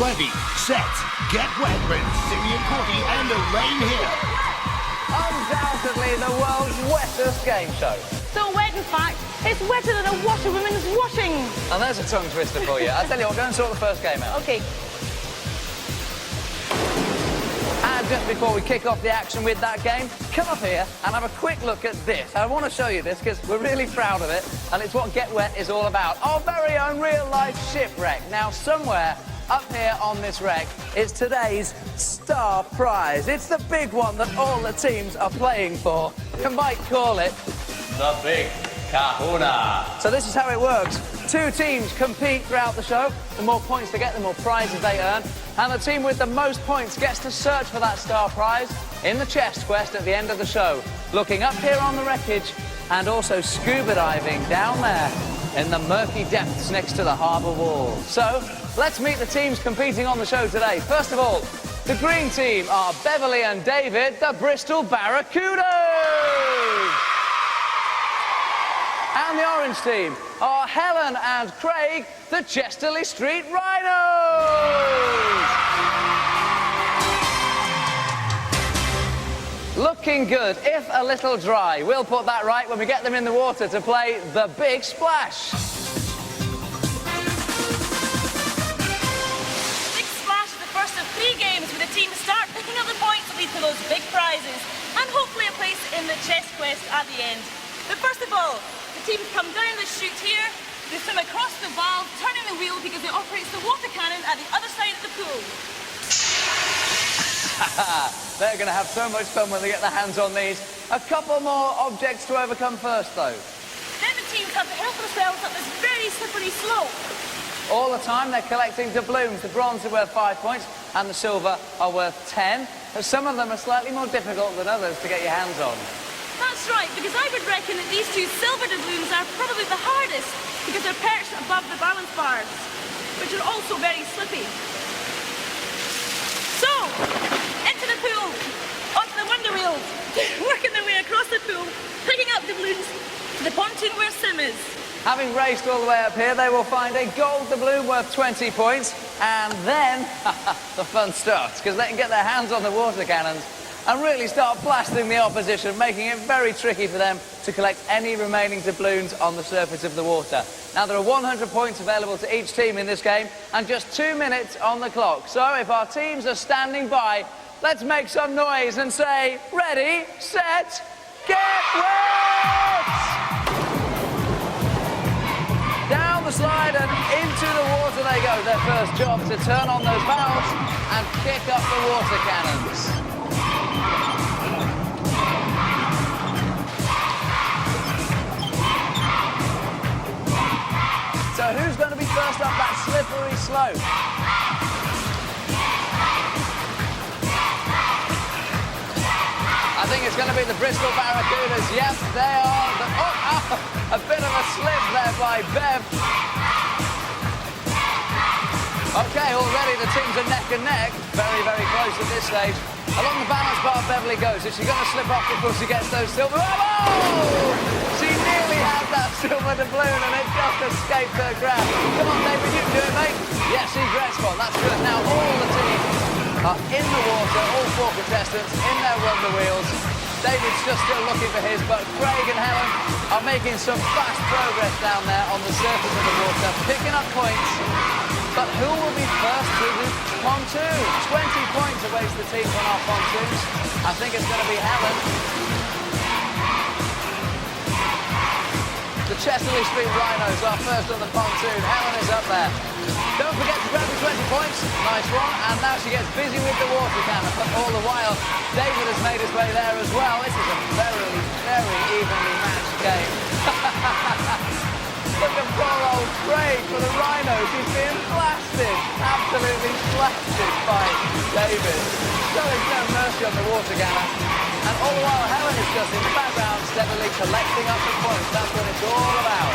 Ready, set, get wet with Simeon, Courtie and Elaine here. Undoubtedly the world's wettest game show. So wet, in fact, it's wetter than a washerwoman's washing. And there's a tongue twister for you. I tell you what, go and sort the first game out. OK. And just before we kick off the action with that game, come up here and have a quick look at this. I want to show you this because we're really proud of it, and it's what Get Wet is all about. Our very own real-life shipwreck. Now, somewhere up here on this wreck is today's star prize. It's the big one that all the teams are playing for. You might call it the Big Kahuna. So this is how it works. Two teams compete throughout the show. The more points they get, the more prizes they earn. And the team with the most points gets to search for that star prize in the chest quest at the end of the show, looking up here on the wreckage and also scuba diving down there in the murky depths next to the harbour wall. So, let's meet the teams competing on the show today. First of all, the green team are Beverly and David, the Bristol Barracudas. And the orange team are Helen and Craig, the Chester-le-Street Rhinos. Looking good, if a little dry. We'll put that right when we get them in the water to play the Big Splash. Big Splash is the first of 3 games where the teams start picking up the points that lead to those big prizes and hopefully a place in the chest quest at the end. But first of all, the teams come down the chute here, they swim across the valve, turning the wheel because it operates the water cannon at the other side of the pool. They're going to have so much fun when they get their hands on these. A couple more objects to overcome first, though. Then the teams have to help themselves up this very slippery slope. All the time they're collecting doubloons. The bronze are worth 5 points and the silver are worth 10. But some of them are slightly more difficult than others to get your hands on. That's right, because I would reckon that these 2 silver doubloons are probably the hardest because they're perched above the balance bars, which are also very slippy. So, into the pool, onto the wonder wheels, working their way across the pool, picking up doubloons to the pontoon where Sim is. Having raced all the way up here, they will find a gold doubloon worth 20 points, and then the fun starts, because they can get their hands on the water cannons and really start blasting the opposition, making it very tricky for them to collect any remaining doubloons on the surface of the water. Now, there are 100 points available to each team in this game and just 2 minutes on the clock. So, if our teams are standing by, let's make some noise and say, ready, set, get wet! Down the slide and into the water they go. Their first job to turn on those valves and kick up the water cannons. So who's going to be first up that slippery slope? I think it's going to be the Bristol Barracudas. Yes, they are. A bit of a slip there by Bev. OK, already the teams are neck and neck. Very, very close at this stage. Along the balance bar, Beverly goes. Is she going to slip off before she gets those silver? Oh! She nearly had that silver doubloon and it just escaped her grab. Come on, David, you can do it, mate. Yes, egress spot. That's good. Now all the teams are in the water, all 4 contestants in their wonder wheels. David's just still looking for his, but Craig and Helen are making some fast progress down there on the surface of the water, picking up points. But who will be first to the pontoon? 20 points awaits the teams on our pontoons. I think it's going to be Helen. The Chester-le-Street Rhinos are first on the pontoon. Helen is up there. Don't forget to grab the 20 points. Nice one. And now she gets busy with the water cannon. But all the while, David has made his way there as well. This is a very, very evenly matched game. Look at poor old Craig for the Rhinos. He's being blasted, absolutely blasted by David. Showing no mercy on the water cannon. And all the while, Helen is just in the background, steadily collecting up the points. That's what it's all about.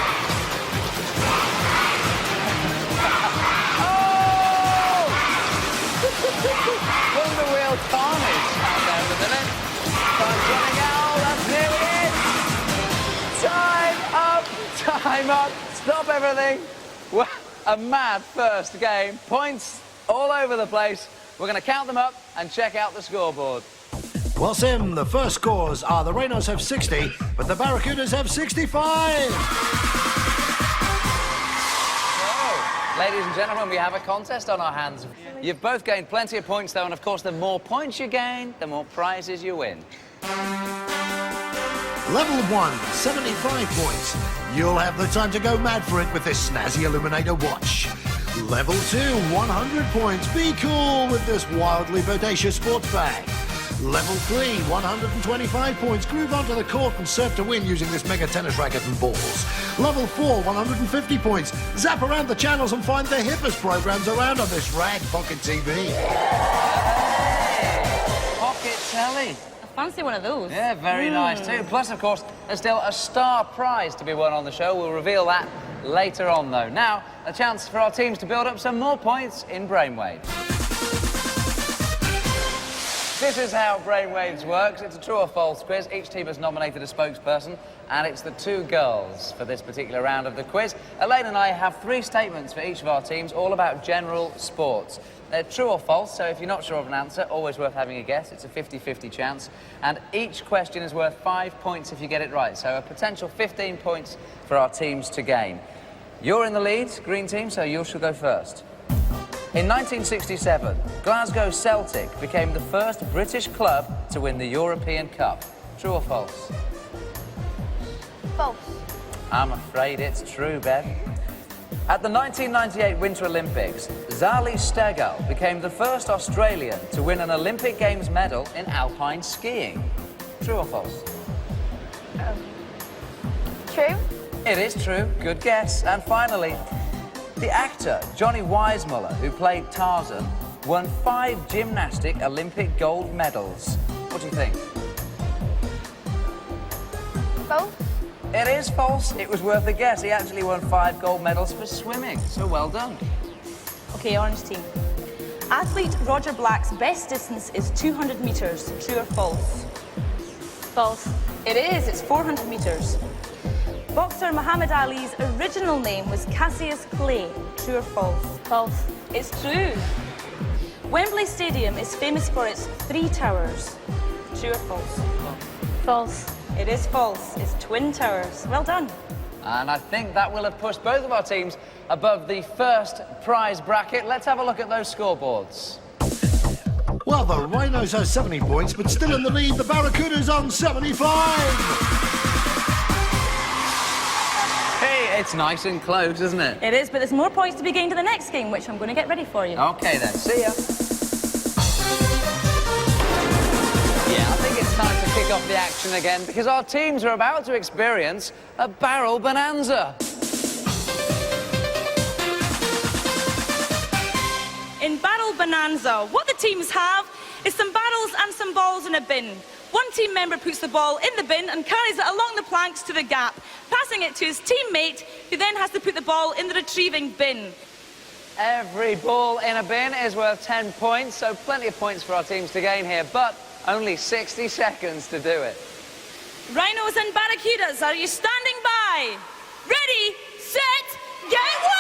Oh! Wonder wheel carnage out there at the minute. Time's running out. That's nearly it. Time up. Time up. Stop everything. Well, a mad first game. Points all over the place. We're going to count them up and check out the scoreboard. Well, Sim, the first scores are the Rhinos have 60, but the Barracudas have 65. So, ladies and gentlemen, we have a contest on our hands. You've both gained plenty of points, though, and of course, the more points you gain, the more prizes you win. Level 1, 75 points. You'll have the time to go mad for it with this snazzy Illuminator watch. Level 2, 100 points. Be cool with this wildly bodacious sports bag. Level 3, 125 points. Groove onto the court and serve to win using this mega tennis racket and balls. Level 4, 150 points. Zap around the channels and find the hippest programs around on this rag pocket TV. Hey, pocket telly. Fancy one of those. Yeah, very nice too. Plus, of course, there's still a star prize to be won on the show. We'll reveal that later on, though. Now, a chance for our teams to build up some more points in Brainwaves. This is how Brainwaves works. It's a true or false quiz. Each team has nominated a spokesperson, and it's the two girls for this particular round of the quiz. Elaine and I have 3 statements for each of our teams, all about general sports. They're true or false, so if you're not sure of an answer, always worth having a guess. It's a 50-50 chance. And each question is worth 5 points if you get it right, so a potential 15 points for our teams to gain. You're in the lead, green team, so you shall go first. In 1967, Glasgow Celtic became the first British club to win the European Cup. True or false? False. I'm afraid it's true, Bev. At the 1998 Winter Olympics, Zali Steggall became the first Australian to win an Olympic Games medal in alpine skiing. True or false? True. It is true. Good guess. And finally, the actor Johnny Weissmuller, who played Tarzan, won 5 gymnastic Olympic gold medals. What do you think? False. It is false. It was worth a guess. He actually won 5 gold medals for swimming, so well done. Okay, orange team. Athlete Roger Black's best distance is 200 metres. True or false? False. It is. It's 400 metres. Boxer Muhammad Ali's original name was Cassius Clay. True or false? False. It's true. Wembley Stadium is famous for its 3 towers. True or false? False. It is false. It's twin towers. Well done. And I think that will have pushed both of our teams above the first prize bracket. Let's have a look at those scoreboards. Well, the Rhinos have 70 points, but still in the lead, the Barracudas on 75. Hey, it's nice and close, isn't it? It is, but there's more points to be gained in the next game, which I'm going to get ready for you. Okay then, see ya. Yeah, I think it's time to kick off the action again because our teams are about to experience a barrel bonanza. In Barrel Bonanza, what the teams have is some barrels and some balls in a bin. One team member puts the ball in the bin and carries it along the planks to the gap, passing it to his teammate, who then has to put the ball in the retrieving bin. Every ball in a bin is worth 10 points, so plenty of points for our teams to gain here, but only 60 seconds to do it. Rhinos and Barracudas, are you standing by? Ready, set, get wet!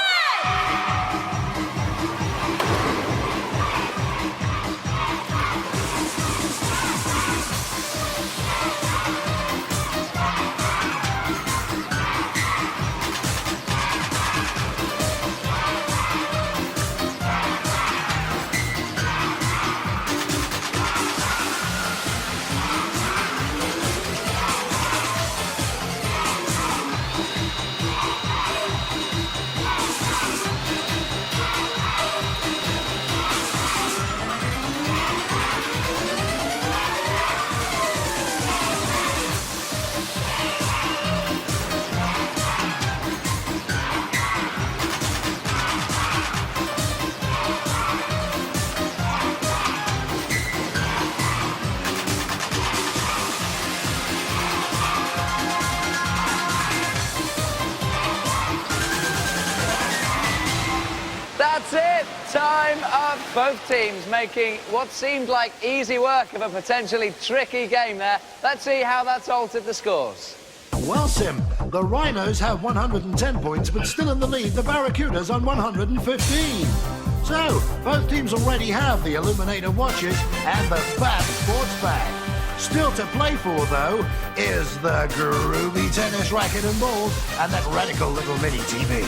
That's it! Time up. Both teams making what seemed like easy work of a potentially tricky game there. Let's see how that's altered the scores. Well, Sim, the Rhinos have 110 points, but still in the lead, the Barracudas on 115. So, both teams already have the Illuminator watches and the Fab Sports Bag. Still to play for, though, is the groovy tennis racket and ball and that radical little mini TV.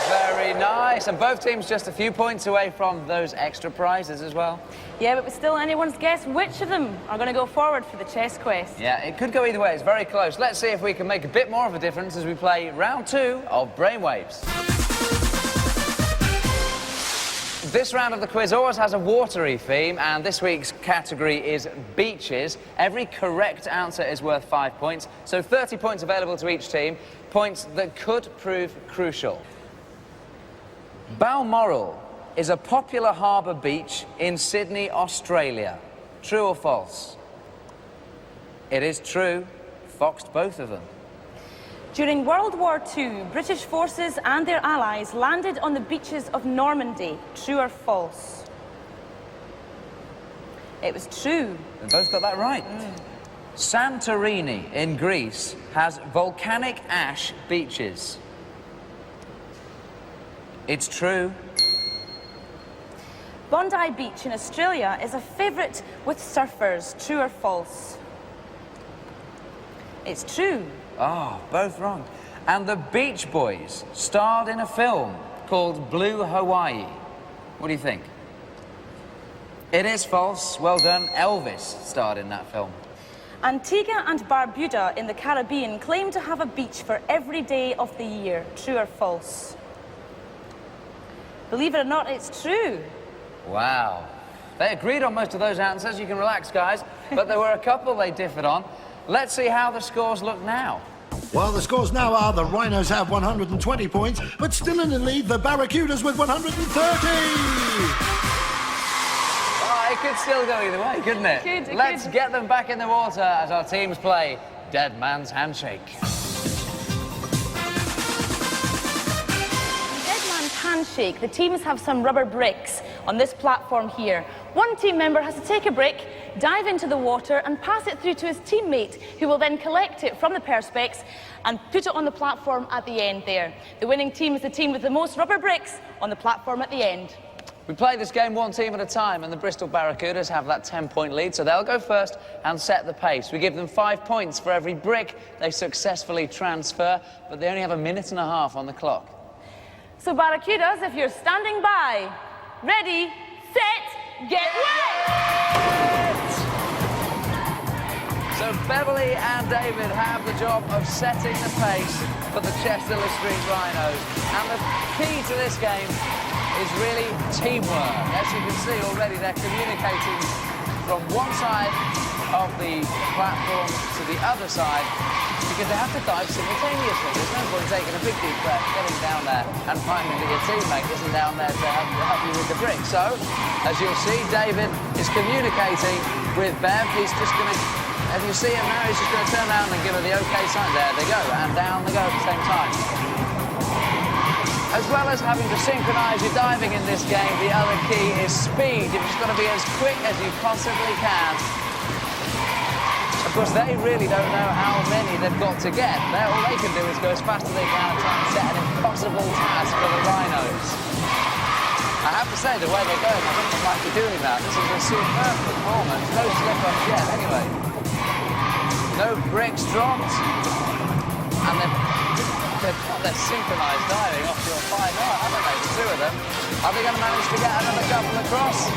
Very nice. And both teams just a few points away from those extra prizes as well. Yeah, but it's still anyone's guess which of them are going to go forward for the chess quest. Yeah, it could go either way. It's very close. Let's see if we can make a bit more of a difference as we play round 2 of Brainwaves. This round of the quiz always has a watery theme, and this week's category is beaches. Every correct answer is worth 5 points, so 30 points available to each team, points that could prove crucial. Balmoral is a popular harbour beach in Sydney, Australia. True or false? It is true. Foxed both of them. During World War II, British forces and their allies landed on the beaches of Normandy. True or false? It was true. They both got that right. Santorini in Greece has volcanic ash beaches. It's true. Bondi Beach in Australia is a favourite with surfers. True or false? It's true. Oh, both wrong. And the Beach Boys starred in a film called Blue Hawaii. What do you think? It is false. Well done. Elvis starred in that film. Antigua and Barbuda in the Caribbean claim to have a beach for every day of the year. True or false? Believe it or not, it's true. Wow. They agreed on most of those answers. You can relax, guys. But there were a couple they differed on. Let's see how the scores look now. Well, the scores now are the Rhinos have 120 points, but still in the lead, the Barracudas with 130. Oh, it could still go either way, couldn't it? It could. Let's get them back in the water as our teams play Dead Man's Handshake. Handshake, the teams have some rubber bricks on this platform here. One team member has to take a brick, dive into the water and pass it through to his teammate, who will then collect it from the perspex and put it on the platform at the end there. The winning team is the team with the most rubber bricks on the platform at the end. We play this game one team at a time, and the Bristol Barracudas have that 10-point lead, so they'll go first and set the pace. We give them 5 points for every brick they successfully transfer, but they only have a minute and a half on the clock. So Barracudas, if you're standing by, ready, set, get wet! So Beverly and David have the job of setting the pace for the Chester-le-Street Rhinos. And the key to this game is really teamwork. As you can see already, they're communicating from one side of the platform to the other side, because they have to dive simultaneously. There's no point taking a big deep breath, getting down there and finding that your teammate isn't down there to help you with the brick. So, as you'll see, David is communicating with Bev. He's just going to, as you see him now, he's just going to turn around and give her the OK sign. There they go, and down they go at the same time. As well as having to synchronise your diving in this game, the other key is speed. You've just got to be as quick as you possibly can. Of course, they really don't know how many they've got to get. All they can do is go as fast as they can and try and set an impossible task for the Rhinos. I have to say, the way they're going, I think they might be doing that. This is a superb performance. No slip-ups yet, anyway. No bricks dropped. And they've got their synchronised diving off to a fine art, haven't they, the two of them? Are they going to manage to get another couple across?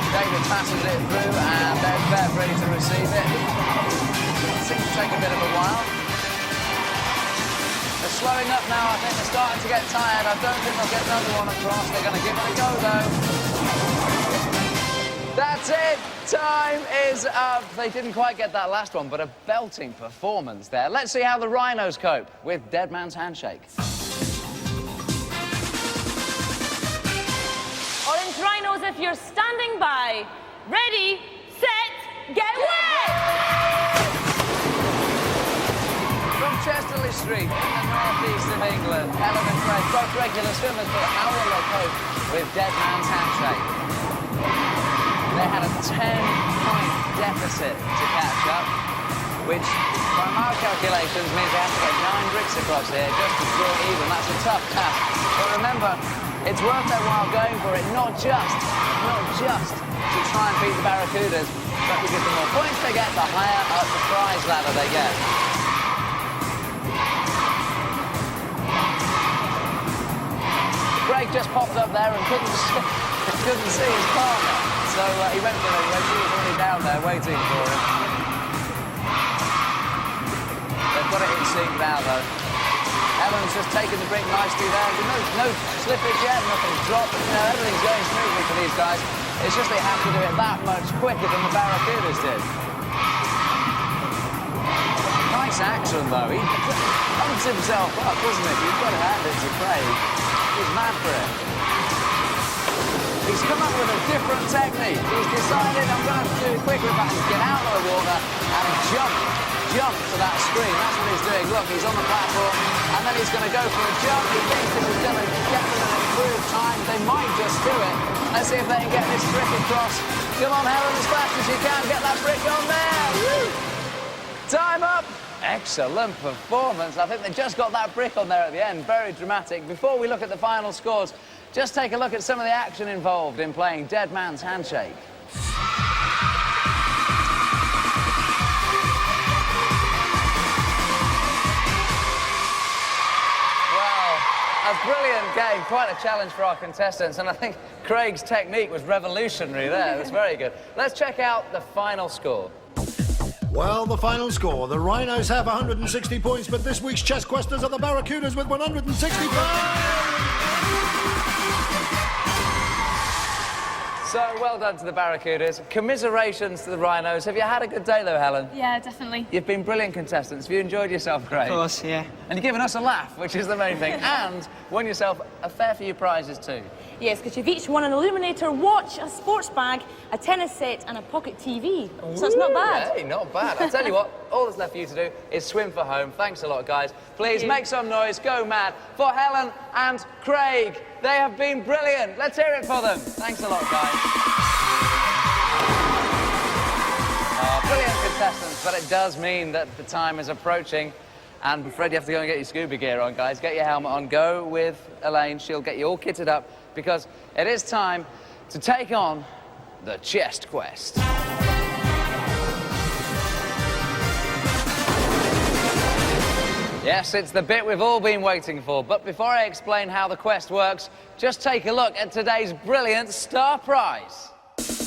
David passes it through, and they're Bev ready to receive it. It seems to take a bit of a while. They're slowing up now. I think they're starting to get tired. I don't think they'll get another one across. They're going to give it a go, though. That's it. Time is up. They didn't quite get that last one, but a belting performance there. Let's see how the Rhinos cope with Dead Man's Handshake. Orange Rhinos, if you're standing by, ready, set, get wet! From Chester-le-Street in the northeast of England, Ellen and Fred, both regular swimmers, but how will they cope with Dead Man's Handshake? They had a 10-point deficit to catch up, which, by my calculations, means they have to get 9 bricks across here just to draw even. That's a tough task. But remember, it's worth their while going for it, not just to try and beat the Barracudas, but because the more points they get, the higher up the prize ladder they get. Greg just popped up there and couldn't see his partner, so he went for it. She was already down there waiting for him. They've got it in sync now, though. Ellen's just taken the brick nicely there. No slippage yet, nothing dropped. You know, everything's going smoothly for these guys. It's just they have to do it that much quicker than the Barracudas did. Nice action, though. He pumps himself up, doesn't it? You've got to hand it to Craig. He's mad for it. He's come up with a different technique. He's decided, I'm going to do it quicker if I can get out of the water and jump to that screen. That's what he's doing. Look, he's on the platform, and then he's going to go for a jump. He thinks this is going to get them an improved time. They might just do it. Let's see if they can get this brick across. Come on, Helen, as fast as you can. Get that brick on there. Woo! Time up. Excellent performance. I think they just got that brick on there at the end. Very dramatic. Before we look at the final scores, just take a look at some of the action involved in playing Dead Man's Handshake. A brilliant game, quite a challenge for our contestants, and I think Craig's technique was revolutionary there. It was very good. Let's check out the final score. Well, the final score. The Rhinos have 160 points, but this week's chess questers are the Barracudas with 165! So, well done to the Barracudas. Commiserations to the Rhinos. Have you had a good day, though, Helen? Yeah, definitely. You've been brilliant contestants. Have you enjoyed yourself, Craig? Of course, yeah. And you've given us a laugh, which is the main thing, and won yourself a fair few prizes, too. Yes, because you've each won an Illuminator watch, a sports bag, a tennis set and a pocket TV. So it's not bad. Hey, not bad. I tell you what, all that's left for you to do is swim for home. Thanks a lot, guys. Please make some noise, go mad for Helen and Craig. They have been brilliant. Let's hear it for them. Thanks a lot, guys. Brilliant contestants, but it does mean that the time is approaching. And I'm afraid you have to go and get your scuba gear on, guys. Get your helmet on. Go with Elaine. She'll get you all kitted up because it is time to take on the chest quest. Yes, it's the bit we've all been waiting for. But before I explain how the quest works, just take a look at today's brilliant star prize.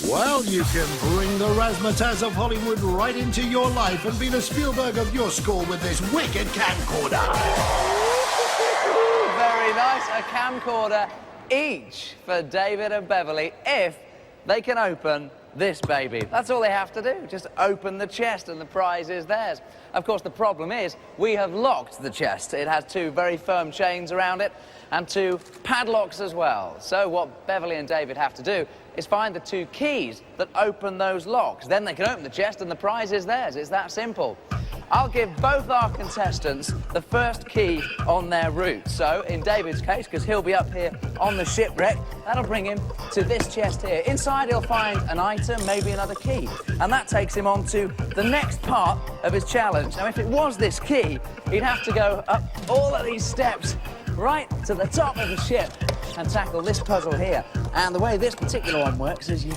Well, you can bring the razzmatazz of Hollywood right into your life and be the Spielberg of your school with this wicked camcorder. Very nice. A camcorder each for David and Beverly if they can open this baby. That's all they have to do. Just open the chest and the prize is theirs. Of course, the problem is we have locked the chest. It has two very firm chains around it and two padlocks as well. So what Beverly and David have to do is find the two keys that open those locks. Then they can open the chest and the prize is theirs. It's that simple. I'll give both our contestants the first key on their route. So, in David's case, because he'll be up here on the shipwreck, that'll bring him to this chest here. Inside, he'll find an item, maybe another key. And that takes him on to the next part of his challenge. Now, if it was this key, he'd have to go up all of these steps right to the top of the ship and tackle this puzzle here. And the way this particular one works is you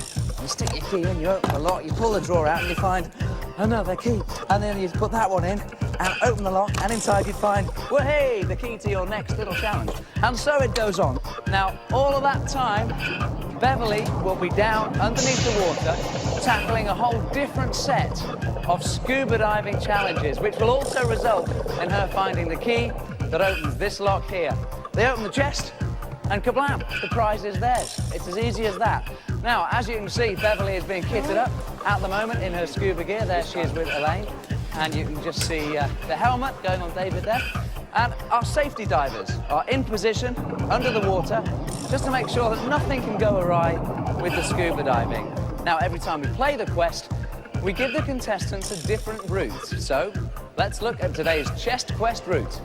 stick your key in, you open the lock, you pull the drawer out and you find another key. And then you put that one in and open the lock and inside you find, well, hey, the key to your next little challenge. And so it goes on. Now, all of that time, Beverly will be down underneath the water tackling a whole different set of scuba diving challenges, which will also result in her finding the key that opens this lock here. They open the chest, and kablam, the prize is theirs. It's as easy as that. Now, as you can see, Beverly is being kitted up at the moment in her scuba gear. There she is with Elaine. And you can just see the helmet going on David there. And our safety divers are in position under the water just to make sure that nothing can go awry with the scuba diving. Now, every time we play the quest, we give the contestants a different route. So, let's look at today's chest quest route.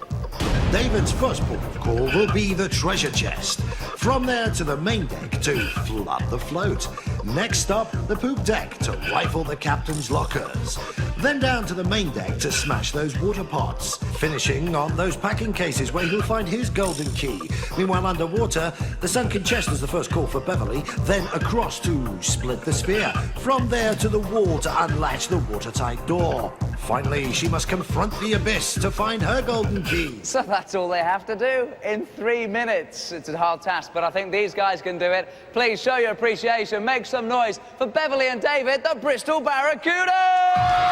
David's first port of call will be the treasure chest. From there to the main deck to flood the float. Next up, the poop deck to rifle the captain's lockers. Then down to the main deck to smash those water pots, finishing on those packing cases where he'll find his golden key. Meanwhile, underwater, the sunken chest is the first call for Beverly, then across to split the spear. From there to the wall to unlatch the watertight door. Finally, she must confront the abyss to find her golden key. So that's all they have to do in 3 minutes. It's a hard task, but I think these guys can do it. Please show your appreciation. Make some noise for Beverly and David, the Bristol Barracudas!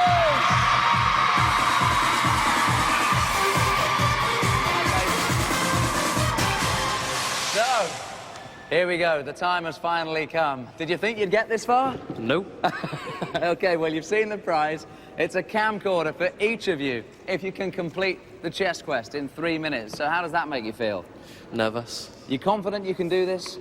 So, here we go. The time has finally come. Did you think you'd get this far? Nope. OK, well, you've seen the prize. It's a camcorder for each of you if you can complete the chest quest in 3 minutes. So how does that make you feel? Nervous. You confident you can do this?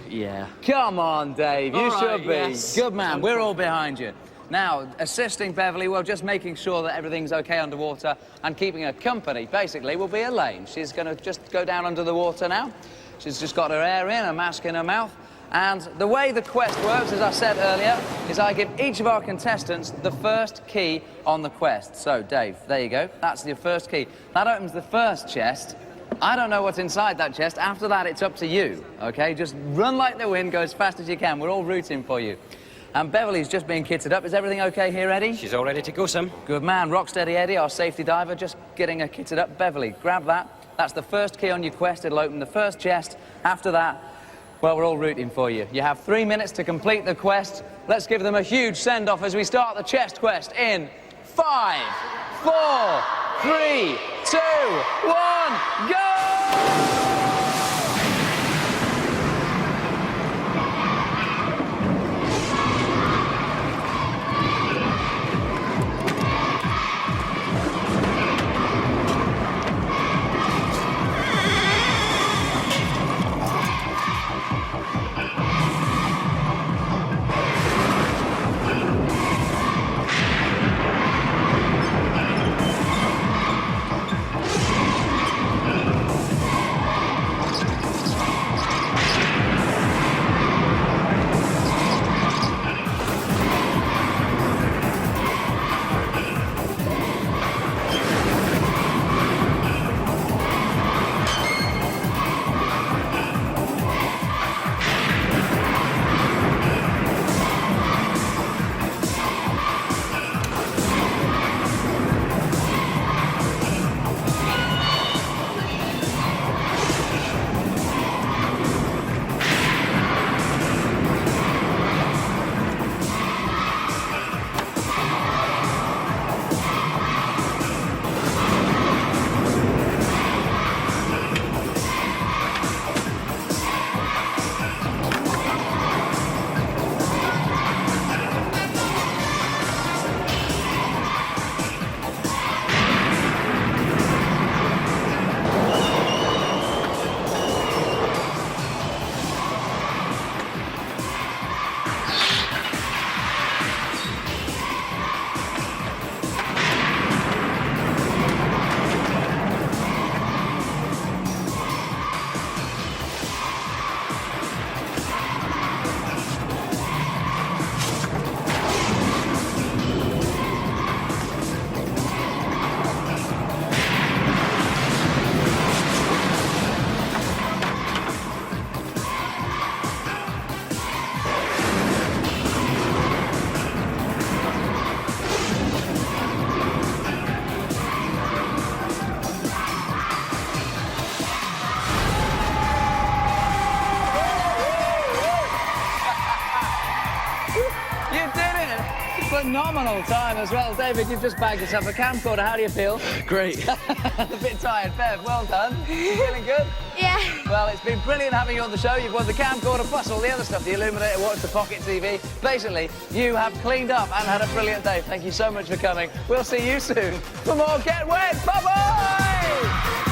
Yeah. Come on, Dave. You All should right, be. yes. Good man. We're all behind you. Now, assisting Beverly, well, just making sure that everything's OK underwater and keeping her company, basically, will be Elaine. She's going to just go down under the water now. She's just got her air in, a mask in her mouth. And the way the quest works, as I said earlier, is I give each of our contestants the first key on the quest. So, Dave, there you go. That's your first key. That opens the first chest. I don't know what's inside that chest. After that, it's up to you, OK? Just run like the wind, go as fast as you can. We're all rooting for you. And Beverly's just being kitted up. Is everything OK here, Eddie? She's all ready to go, Sam. Good man. Rocksteady Eddie, our safety diver, just getting her kitted up. Beverly, grab that. That's the first key on your quest. It'll open the first chest. After that, well, we're all rooting for you. You have 3 minutes to complete the quest. Let's give them a huge send-off as we start the chest quest in 5, 4, 3, 2, 1, go! Phenomenal time as well. David, you've just bagged yourself a camcorder. How do you feel? Great. A bit tired. Bev, well done. You feeling good? Yeah. Well, it's been brilliant having you on the show. You've won the camcorder plus all the other stuff, the Illuminator Watch, the Pocket TV. Basically, you have cleaned up and had a brilliant day. Thank you so much for coming. We'll see you soon for more Get Wet. Bye-bye!